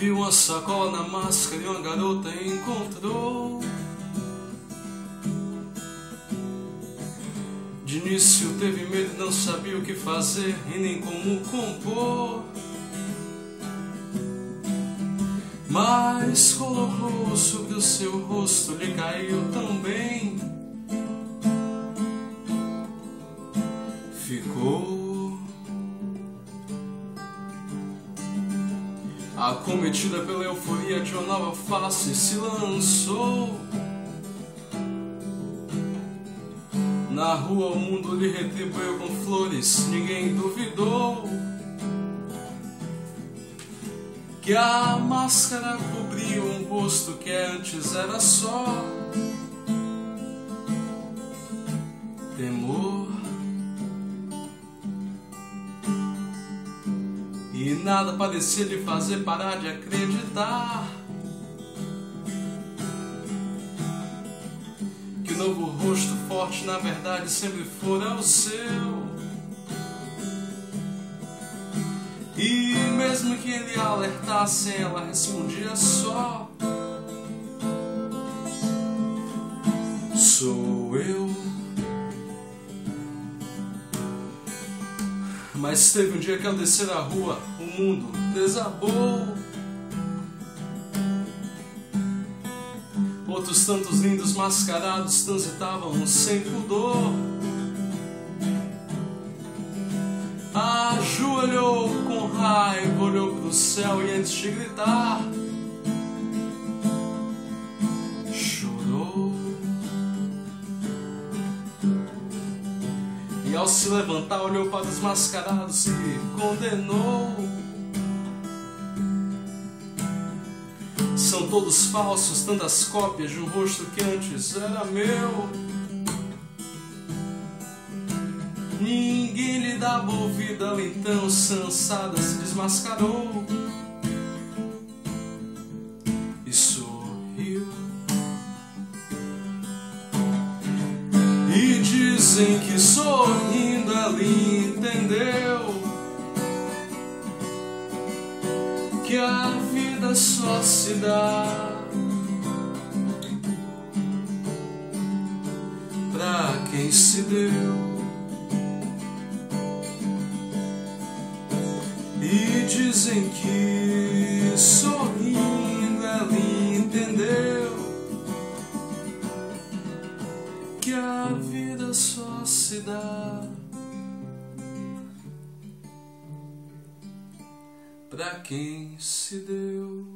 Viu uma sacola na máscara e uma garota encontrou. De início teve medo, não sabia o que fazer e nem como compor. Mas colocou sobre o seu rosto, lhe caiu tão bem. Ficou acometida pela euforia de uma nova face, se lançou. Na rua o mundo lhe retribuiu com flores, ninguém duvidou que a máscara cobria um rosto que antes era só temor. E nada parecia lhe fazer parar de acreditar que o novo rosto forte na verdade sempre fora o seu. E mesmo que ele alertasse, ela respondia só: sou eu. Mas teve um dia que ao descer a rua, o mundo desabou. Outros tantos lindos mascarados transitavam sem pudor. Ajoelhou com raiva, olhou pro céu e antes de gritar, chorou. E ao se levantar olhou para os mascarados e condenou: são todos falsos, tantas cópias de um rosto que antes era meu. Ninguém lhe dava ouvido, ela então, cansada, se desmascarou e sorriu. E dizem que sorrindo ela entendeu que a vida só se dá pra quem se deu. E dizem que sorrindo ela entendeu que a vida só se dá pra quem se deu.